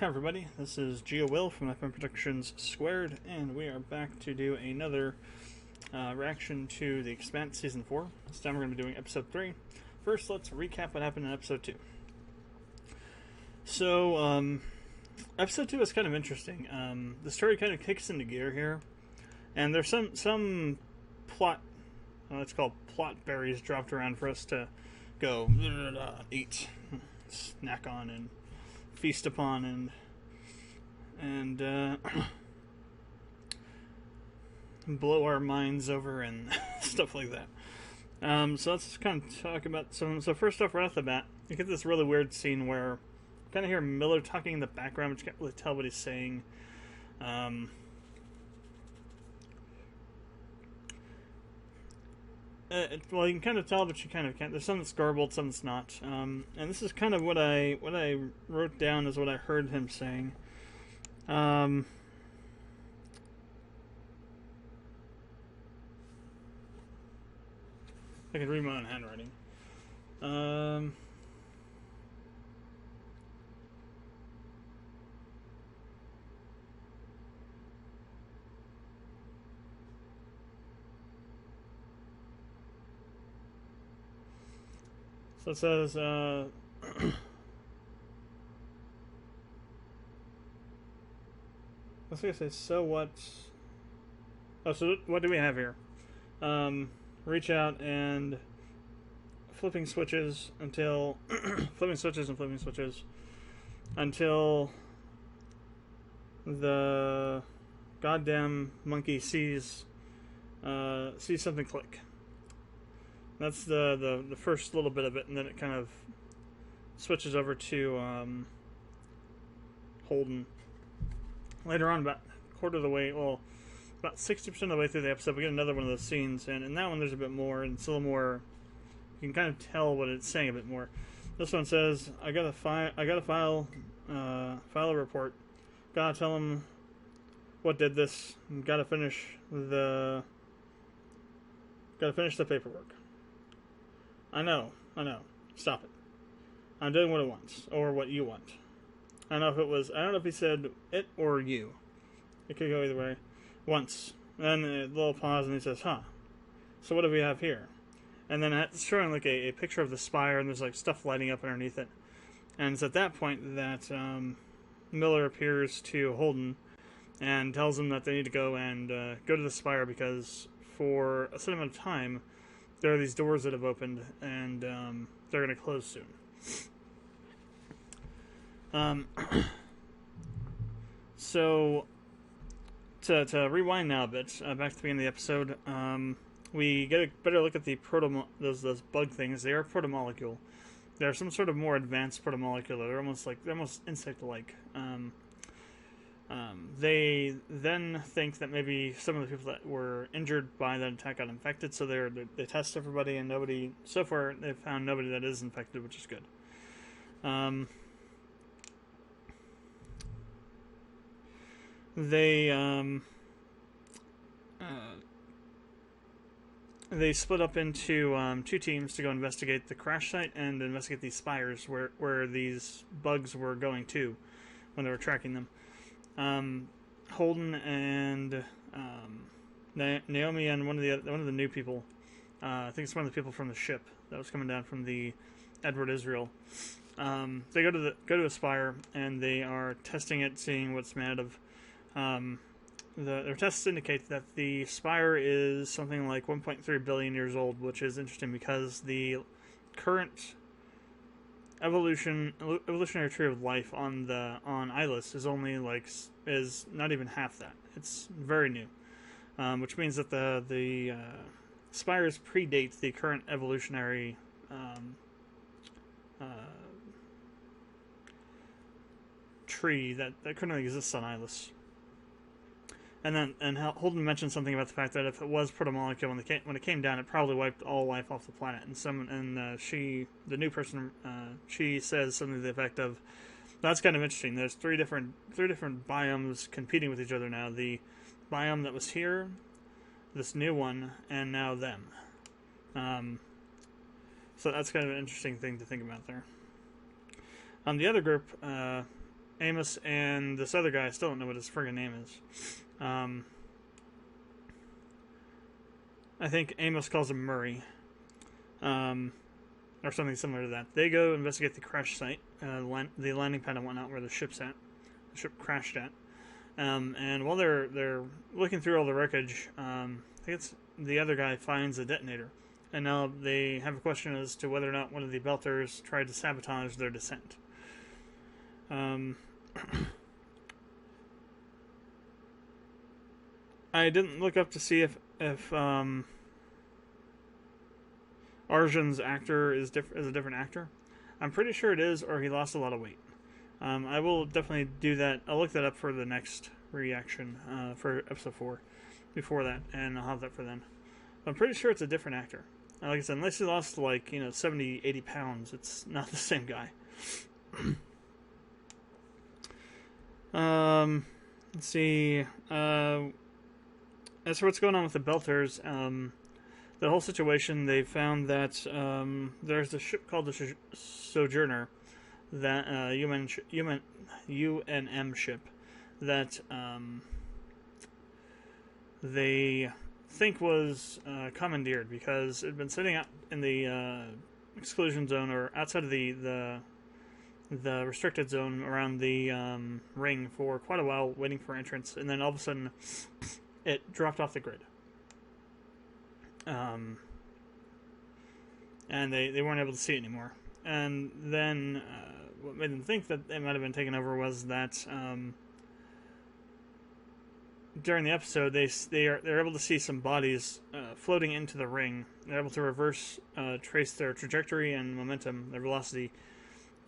Hi everybody, this is Will from Productions², and we are back to do another reaction to the Expanse Season 4. This time we're going to be doing Episode 3. First, let's recap what happened in Episode 2. So, Episode 2 is kind of interesting. The story kind of kicks into gear here, and there's some plot, it's called plot berries dropped around for us to go eat, snack on, and feast upon, and blow our minds over and stuff like that. So let's kind of talk about some. So first off, right off the bat, you get this really weird scene where you kind of hear Miller talking in the background, but you can't really tell what he's saying. Well, you can kind of tell, but you kind of can't. There's some that's garbled, some that's not. And this is kind of what I wrote down as what I heard him saying. Well, I can read my own handwriting. So it says, let's say, so what? Oh, so what do we have here? Reach out and flipping switches until flipping switches until the goddamn monkey sees something click. That's the first little bit of it, and then it kind of switches over to Holden. Later on, about a quarter of the way, well, about 60% of the way through the episode, we get another one of those scenes, and in that one there's a bit more, and it's a little more, you can kind of tell what it's saying a bit more. This one says, I gotta file a report. Gotta tell him what did this. Gotta finish the paperwork. I know. Stop it. I'm doing what it wants, or what you want. I don't know if he said it or you. It could go either way. Once. Then a little pause, and he says, huh. So what do we have here? And then it's showing like a picture of the spire, and there's like stuff lighting up underneath it. And it's at that point that Miller appears to Holden and tells him that they need to go and go to the spire because for a certain amount of time, there are these doors that have opened, and they're going to close soon. So, to rewind now a bit, back to the beginning of the episode, we get a better look at the those bug things. They are protomolecule. They're some sort of more advanced protomolecule. They're almost insect-like. They then think that maybe some of the people that were injured by that attack got infected, so they test everybody, and nobody, so far, they've found nobody that is infected, which is good. They split up into two teams to go investigate the crash site and investigate these spires where these bugs were going to when they were tracking them. Holden and Naomi and one of the new people, I think it's one of the people from the ship that was coming down from the Edward Israel. They go to a spire, and they are testing it, seeing what's made of. Their tests indicate that the spire is something like 1.3 billion years old, which is interesting because the current evolutionary tree of life on Ilis is not even half that. It's very new, which means that the spires predate the current evolutionary tree that currently exists on Ilis. And Holden mentioned something about the fact that if it was protomolecule when it came down, it probably wiped all life off the planet. And the new person, she says something to the effect of, "That's kind of interesting. There's three different biomes competing with each other now. The biome that was here, this new one, and now them." So that's kind of an interesting thing to think about there. The other group Amos and this other guy, I still don't know what his friggin' name is. I think Amos calls him Murray. Or something similar to that. They go investigate the crash site, the landing pad and whatnot, where the ship crashed at. And while they're looking through all the wreckage, I think it's the other guy finds a detonator. And now they have a question as to whether or not one of the Belters tried to sabotage their descent. I didn't look up to see if Arjun's actor is a different actor. I'm pretty sure it is, or he lost a lot of weight. I will definitely do that. I'll look that up for the next reaction for episode 4 before that, and I'll have that for then. I'm pretty sure it's a different actor. Like I said, unless he lost 70, 80 pounds, it's not the same guy. Let's see. As for what's going on with the Belters, the whole situation, they found that there's a ship called the Sojourner, that UNM ship, that they think was commandeered because it had been sitting out in the exclusion zone, or outside of the restricted zone around the ring for quite a while, waiting for entrance, and then all of a sudden it dropped off the grid. And they weren't able to see it anymore. And then what made them think that it might have been taken over was that during the episode they're able to see some bodies floating into the ring. They're able to reverse trace their trajectory and momentum, their velocity,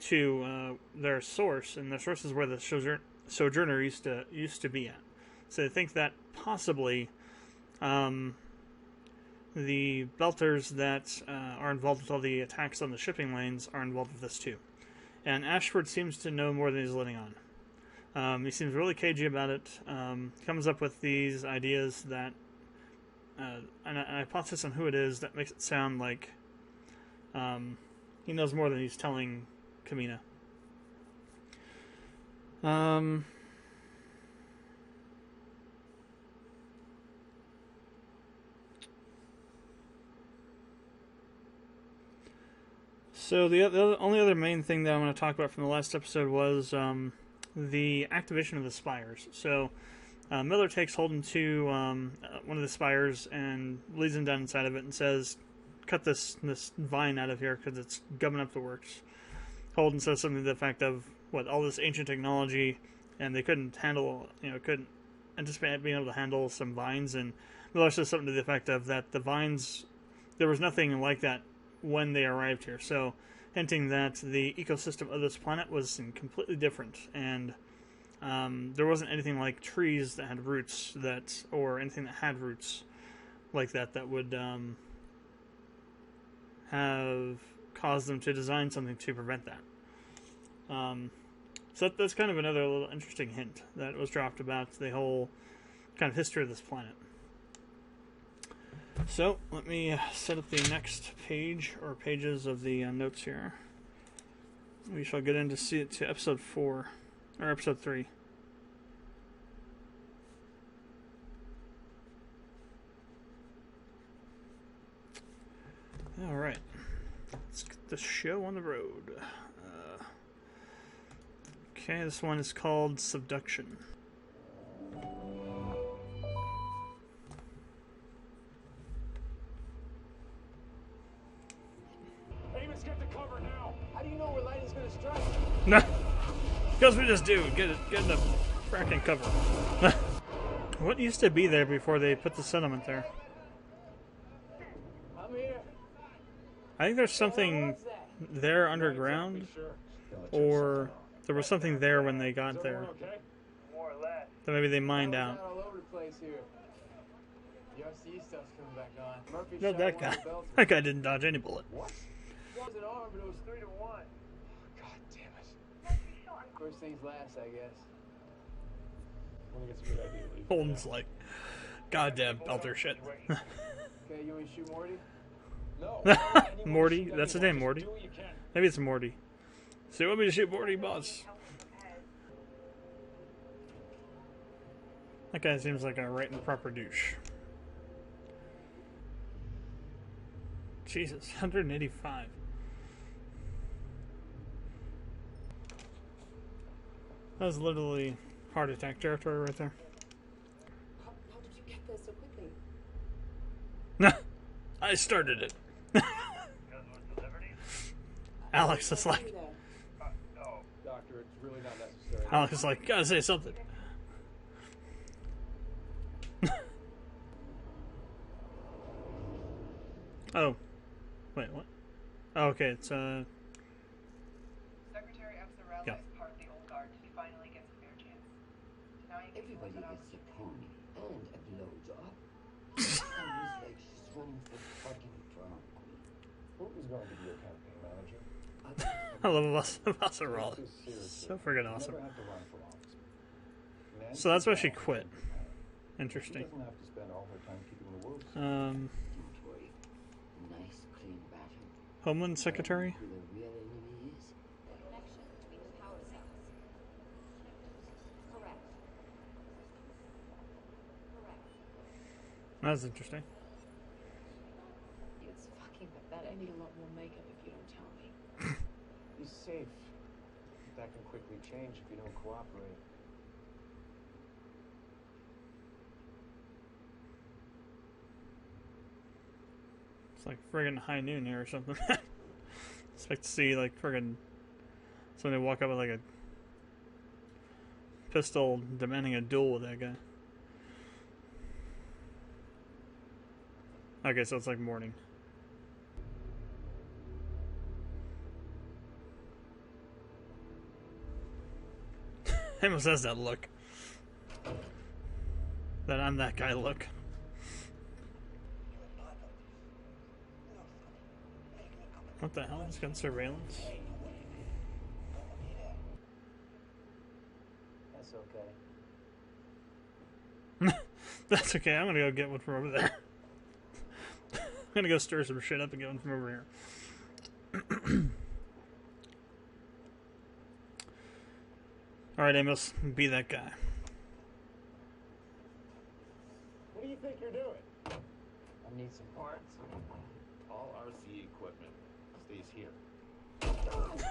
to their source, and their source is where the Sojourner used to be at. So they think that possibly the Belters that are involved with all the attacks on the shipping lanes are involved with this too. And Ashford seems to know more than he's letting on. He seems really cagey about it. Comes up with these ideas that an hypothesis on who it is that makes it sound like he knows more than he's telling Kamina. So the only other main thing that I want to talk about from the last episode was the activation of the spires. So Miller takes Holden to one of the spires and leads him down inside of it and says, "Cut this vine out of here because it's gumming up the works." Holden says something to the effect of, all this ancient technology, and they couldn't anticipate being able to handle some vines. And Miller says something to the effect of that the vines, there was nothing like that when they arrived here, so hinting that the ecosystem of this planet was completely different, and there wasn't anything like trees that had roots or anything that had roots like that would have caused them to design something to prevent that. So that's kind of another little interesting hint that was dropped about the whole kind of history of this planet. So, let me set up the next page, or pages of the notes here. We shall get into episode 4, or episode 3. Alright, let's get the show on the road. Okay, this one is called Subduction. No, because we just do get in the fracking cover. What used to be there before they put the sediment there? I'm here. I think there's something there underground, or there was something there when they got there. More or less. That maybe they mined out. All over the place here. The RCE stuff's coming back on. Murphy No, shot that one guy. of the Belters. That guy didn't dodge any bullet. What? It wasn't armed, but it was 3-1. God damn it. First things last, I guess. I think it's a good idea. Lee. Holden's like, goddamn Belter shit. Okay, you want to shoot Morty? No. Morty? That's his name, Morty? Maybe it's Morty. So you want me to shoot Morty, boss? That guy seems like a right and proper douche. Jesus, 185. That was literally heart attack territory right there. How did you get there so quickly? I started it. Alex is like, No, doctor, it's really not necessary. Alex is like, gotta say something. Oh, wait, what? Oh, okay, it's Secretary Absarella Yeah. is part of the old guard. He finally gets a fair chance. Now you can Everybody put it on gets the a pony and a blowjob. Sounds like she's running for fucking prom queen. Who is going to be your campaign manager? I love Bossa Roll. Seriously, So friggin' you awesome. never have to run for office. Nancy So that's why she Bell quit. is independent. She Interesting. doesn't have to spend all her time keeping the wolves. Don't worry. Nice clean battle. Homeland Secretary? Who the real enemy is? The connection between the power cells. Correct. Correct. That's interesting. It's fucking pathetic. I need a lot more makeup if you don't tell me. Be safe. That can quickly change if you don't cooperate. It's like friggin' high noon here or something. Expect to see like friggin' somebody walk up with like a pistol demanding a duel with that guy. Okay, so it's like morning. He almost has that look. That I'm that guy look. What the hell? He's got surveillance. That's okay. That's okay, I'm gonna go get one from over there. I'm gonna go stir some shit up and get one from over here. Alright, Amos, be that guy. What do you think you're doing? I need some parts. All RC equipment stays here.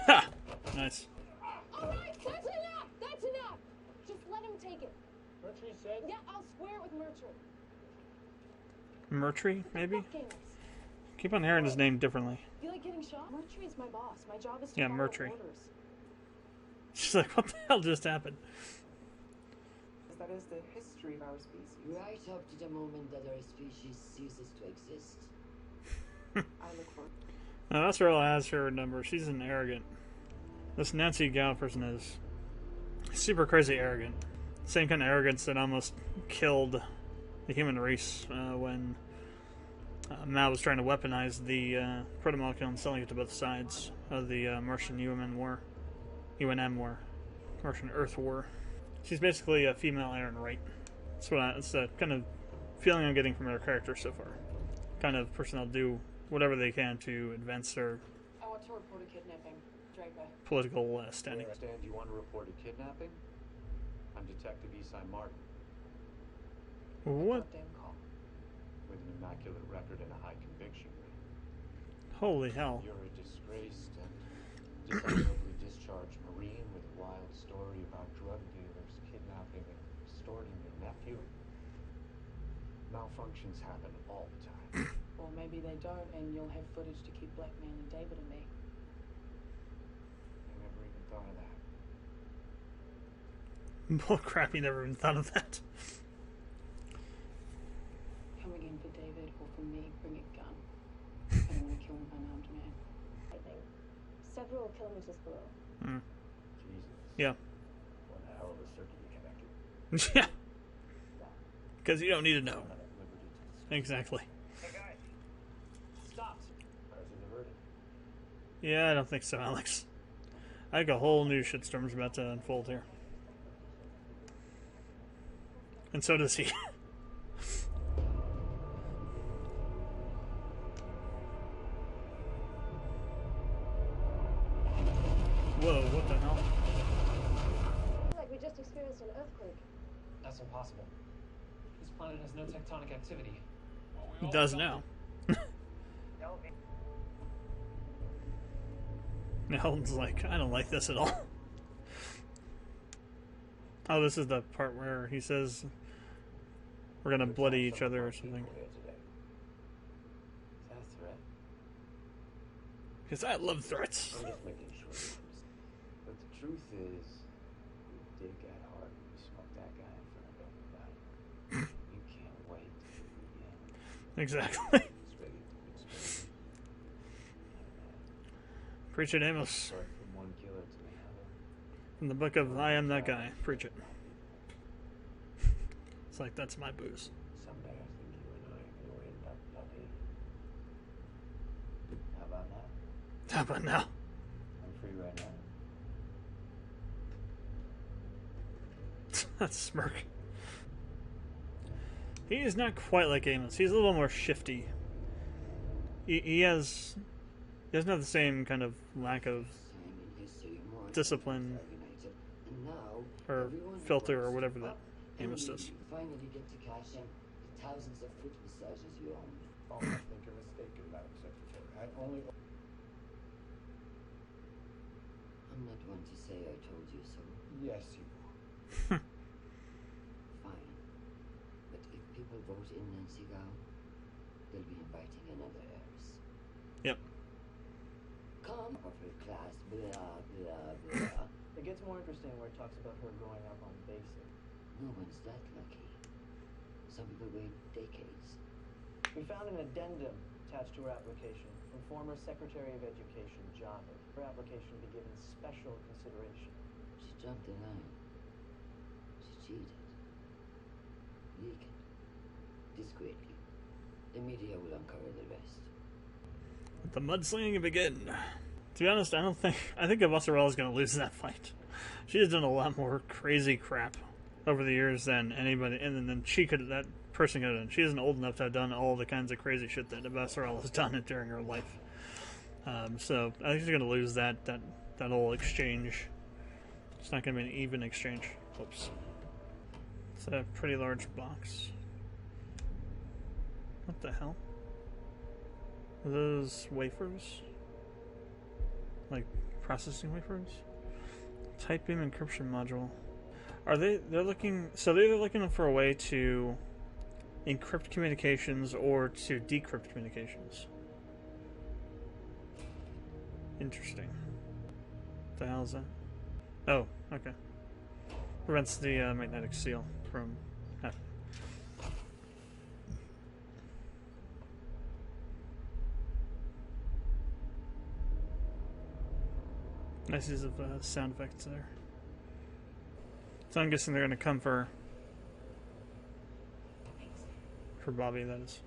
Ha! Nice. Alright, that's enough! That's enough! Just let him take it. What she said? Yeah, I'll square it with Mercher. Murtry, maybe? Fuck Amos. Keep on hearing his name differently. You like getting shot? Mercher is my boss. My job is to Yeah, follow Mercury. orders. She's like, what the hell just happened? That is the history of our species. Right up to the moment that our species ceases to exist. I look for Now, that's Earl has her number. She's an arrogant. This Nancy Gow person is super crazy arrogant. Same kind of arrogance that almost killed the human race when Mao was trying to weaponize the proto-molecule and selling it to both sides of the Martian UNM war. Martian Earth War. She's basically a female Aaron Wright. That's the kind of feeling I'm getting from her character so far. Kind of person that'll do whatever they can to advance their I want to report a kidnapping. Draper. political standing. I understand you want to report a kidnapping? I'm Detective Esai Martin, What? Damn call. with an immaculate record and a high conviction rate. Holy hell. You're a disgraced and dishonorably discharged Marine with a wild story about drug dealers kidnapping and extorting your nephew. Malfunctions happen all the time. Or maybe they don't, and you'll have footage to keep blackmailing David and me. I never even thought of that. Bull crap, you never even thought of that. Coming in for David or for me, bring a gun. I don't want to kill an unarmed man. I think. Several kilometers below. Jesus. Yeah. One hell of a circuit you connected. Yeah. Because you don't need to know. Not at liberty to discuss. Exactly. Hey guys, stop. Fires are diverted. Yeah, I don't think so, Alex. I think a whole new shitstorm's about to unfold here. And so does he. Whoa, what the hell? Like we just experienced an earthquake. That's impossible. planet has no tectonic activity. It does now. Elton's like, I don't like this at all. Oh, this is the part where he says we're gonna bloody each other or something. Is that a threat? Because I love threats. I'm just making sure. But the truth is, we did get hard when we smoked that guy in front of everybody. You can't wait to do it again. Exactly. It's ready to explode. Preach it, Amos. But from one killer to another. In the book of I Am That Guy. Preach it. It's like, that's my booze. Someday I think you and I will end up bloody. How about now? How about now? I'm free right now. That's a smirk. He is not quite like Amos. He's a little more shifty. He doesn't have the same kind of lack of discipline or filter or whatever that Amos does. Finally get to cash in the thousands of foot massages you own. Oh, I think you're mistaken, Madam Secretary. I only... I'm not one to say I told you so. Yes, you are. Fine. But if people vote in Nancy Gao, they'll be inviting another heiress. Yep. Come, upper class, blah, blah, blah. It gets more interesting where it talks about her growing up on basic. No one's that lucky. Some people wait decades. We found an addendum attached to her application from former Secretary of Education, Java. Her application be given special consideration. She jumped the line. She cheated. Leak it. Discreetly. The media will uncover the rest. Let the mudslinging begin. To be honest, I think Avasarala's going to lose that fight. She has done a lot more crazy crap over the years than anybody, and then that person could have done. She isn't old enough to have done all the kinds of crazy shit that Avasarala has done during her life. So I think she's going to lose that whole exchange. It's not going to be an even exchange. Whoops. It's a pretty large box. What the hell? Are those wafers? Like processing wafers? Type beam encryption module. They're looking for a way to encrypt communications or to decrypt communications. Interesting. What the hell is that? Oh, okay. Prevents the magnetic seal from happening. Nice use of sound effects there. So I'm guessing they're going to come for Bobby, that is.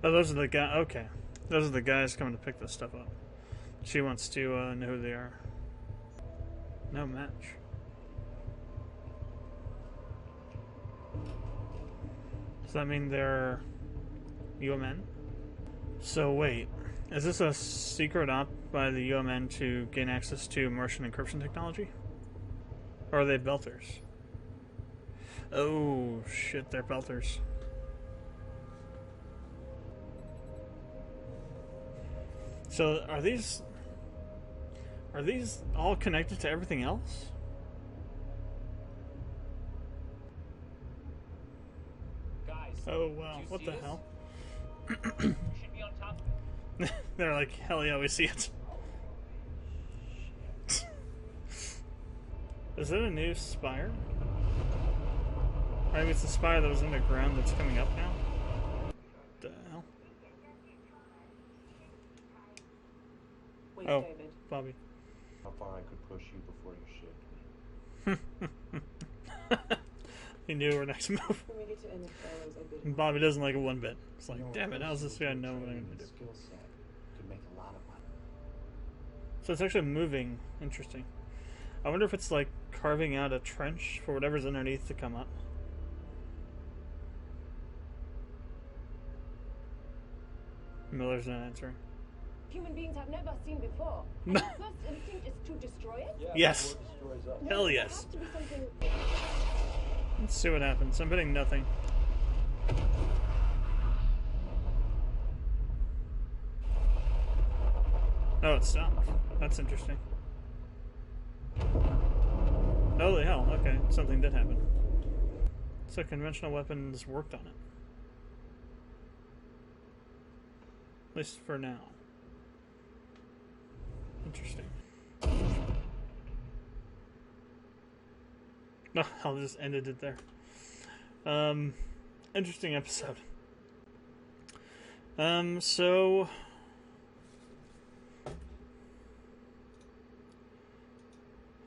Oh, those are the guys. Okay. Those are the guys coming to pick this stuff up. She wants to know who they are. No match. Does that mean they're UMN? So wait. Is this a secret op by the UMN to gain access to Martian encryption technology? Or are they belters? Oh shit, they're belters. So are these all connected to everything else? Guys. Oh wow, did you what see the this? hell? You should be on top of it. They're like, hell yeah, we see it. Is it a new spire? Maybe it's the spire that was underground that's coming up now? What the hell? Wait, Oh, David. Bobby. How far I could push you before you shake me. He knew her next move. When we get to end the fellows, I bid And Bobby doesn't like it one bit. It's like, damn it, how's this guy know what I'm gonna do? Skill set could make a lot of money. So it's actually moving. Interesting. I wonder if it's like carving out a trench for whatever's underneath to come up. Miller's not answering. human beings have never seen before. And our first instinct is to destroy it? Yeah, Yes. before it destroys us. No, Hell there yes. has to be something... Let's see what happens. I'm betting nothing. Oh, it stopped. That's interesting. Holy hell, okay. Something did happen. So conventional weapons worked on it. At least for now. Interesting. No, I'll just ended it there. Interesting episode. So a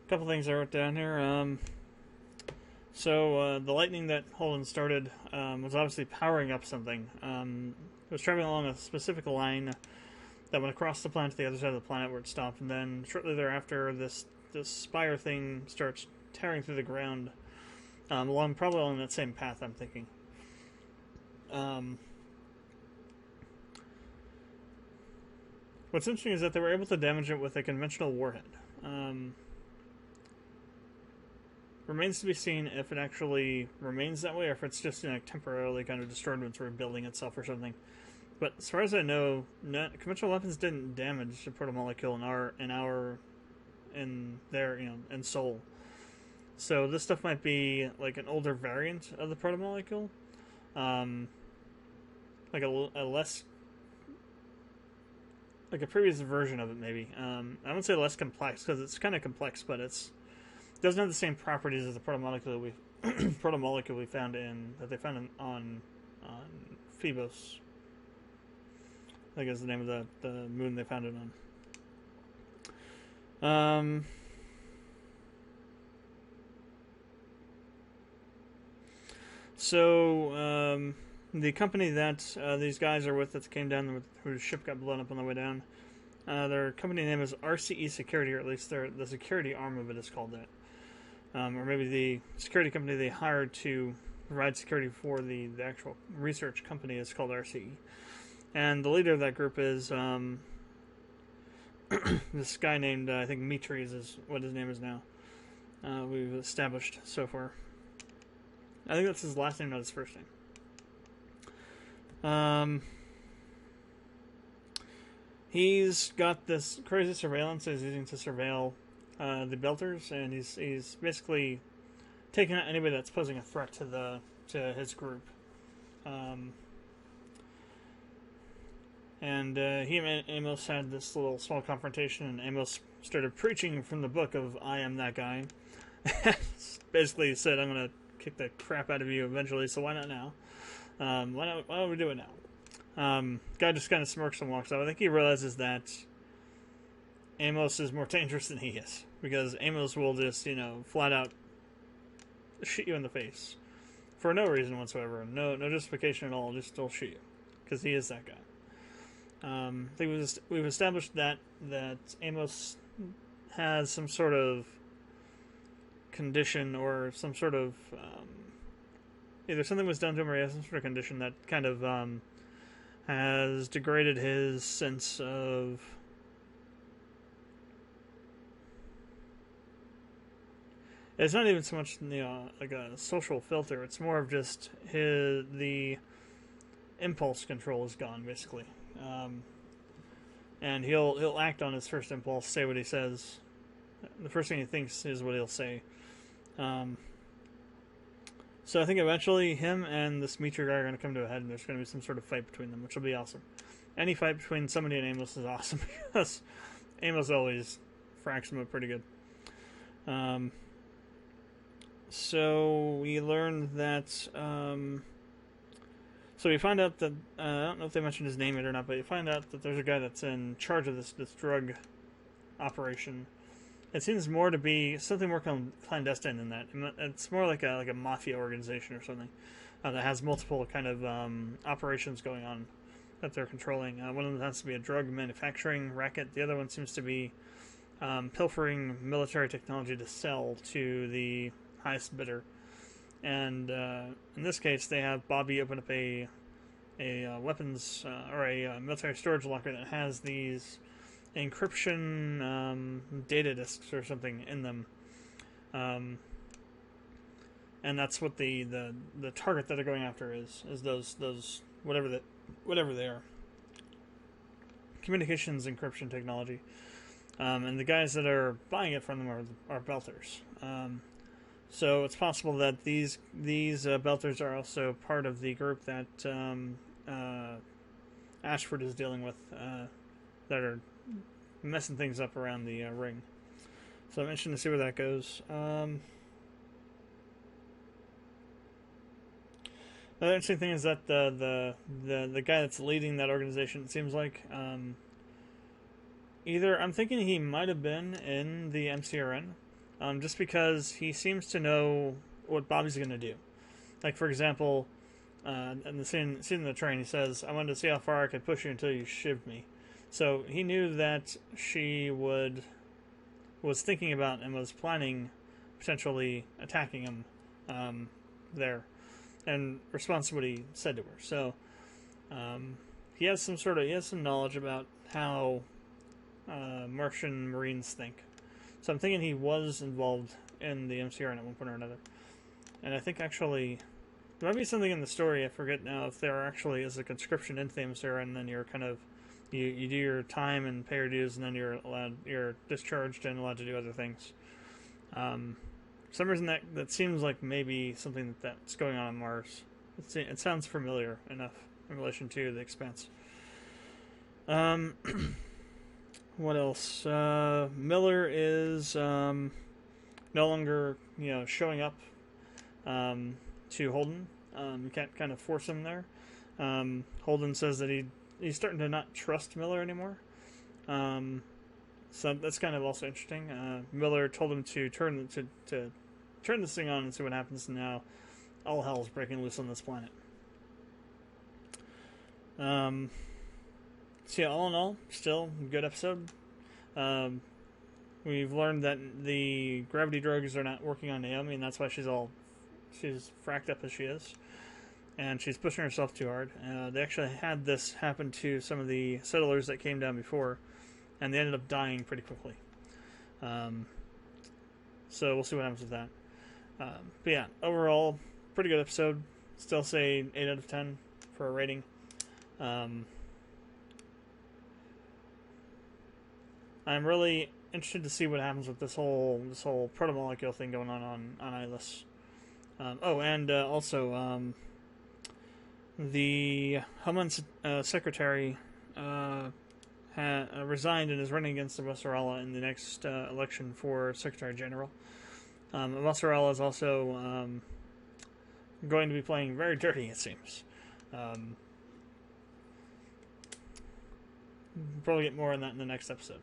couple things I wrote down here. The lightning that Holden started was obviously powering up something. It was traveling along a specific line that went across the planet to the other side of the planet where it stopped, and then shortly thereafter, this spire thing starts tearing through the ground, probably along that same path, I'm thinking. What's interesting is that they were able to damage it with a conventional warhead. Remains to be seen if it actually remains that way, or if it's just temporarily kind of destroyed when it's rebuilding itself or something. But as far as I know, conventional weapons didn't damage the protomolecule in Sol. So this stuff might be like an older variant of the protomolecule, like a less, like a previous version of it, maybe. I wouldn't say less complex because it's kind of complex, but it doesn't have the same properties as the protomolecule we found on Phoebos. I think is the name of the moon they found it on. The company that these guys are with that came down, whose ship got blown up on the way down, their company name is RCE Security, or at least the security arm of it is called that. Or maybe the security company they hired to provide security for the actual research company is called RCE. And the leader of that group is this guy named, I think Mitries is what his name is now. We've established so far. I think that's his last name, not his first name. He's got this crazy surveillance he's using to surveil the Belters, and he's basically taking out anybody that's posing a threat to his group. And he and Amos had this little small confrontation, and Amos started preaching from the book of "I am that guy." Basically said, "I'm gonna kick the crap out of you eventually, so why not now? Why don't we do it now?" Guy just kind of smirks and walks out. I think he realizes that Amos is more dangerous than he is, because Amos will just, flat out shoot you in the face for no reason whatsoever, no justification at all. Just he'll shoot you because he is that guy. I think we've established that Amos has some sort of condition or some sort of either something was done to him or he has some sort of condition that kind of has degraded his sense of it's not even so much like a social filter. It's more of just the impulse control is gone, basically. And he'll act on his first impulse, say what he says. The first thing he thinks is what he'll say. So I think eventually him and this Meteor guy are going to come to a head, and there's going to be some sort of fight between them, which will be awesome. Any fight between somebody and Amos is awesome, because Amos always fracks him up pretty good. So we learned that... So we find out that, I don't know if they mentioned his name yet or not, but you find out that there's a guy that's in charge of this drug operation. It seems more to be something more clandestine than that. It's more like a mafia organization or something that has multiple kind of operations going on that they're controlling. One of them has to be a drug manufacturing racket. The other one seems to be pilfering military technology to sell to the highest bidder. And in this case, they have Bobby open up a weapons or a military storage locker that has these encryption data disks or something in them. and that's what the target that they're going after is those whatever they are. Communications encryption technology, and the guys that are buying it from them are Belters. So it's possible that these Belters are also part of the group that Ashford is dealing with, that are messing things up around the ring. So I'm interested to see where that goes. Another interesting thing is that the guy that's leading that organization, it seems like, either I'm thinking he might have been in the MCRN, just because he seems to know what Bobby's going to do. Like, for example, in the scene in the train, he says, "I wanted to see how far I could push you until you shivved me." So he knew that she was thinking about and was planning potentially attacking him there, in response to what he said to her. So he has some knowledge about how Martian Marines think. So I'm thinking he was involved in the MCRN at one point or another. And I think actually there might be something in the story, I forget now, if there actually is a conscription into the MCRN, and then you're kind of you do your time and pay your dues, and then you're discharged and allowed to do other things. For some reason that seems like maybe something that's going on Mars. It sounds familiar enough in relation to the Expanse. What else? Miller is no longer, showing up to Holden. You can't kind of force him there. Holden says that he's starting to not trust Miller anymore. So that's kind of also interesting. Miller told him to turn this thing on and see what happens. And now all hell's breaking loose on this planet. So yeah, all in all, still a good episode. We've learned that the gravity drugs are not working on Naomi, and that's why she's fracked up as she is, and she's pushing herself too hard. They actually had this happen to some of the settlers that came down before, and they ended up dying pretty quickly. So we'll see what happens with that. But yeah, overall, pretty good episode. Still say 8 out of 10 for a rating. I'm really interested to see what happens with this whole protomolecule thing going on Ilis. Also, the Homeland Secretary resigned and is running against Avasarala in the next election for Secretary General. Avasarala is also going to be playing very dirty, it seems. We'll probably get more on that in the next episode.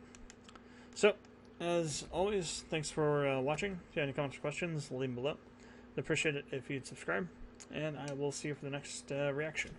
So, as always, thanks for watching. If you have any comments or questions, leave them below. I'd appreciate it if you'd subscribe, and I will see you for the next reaction.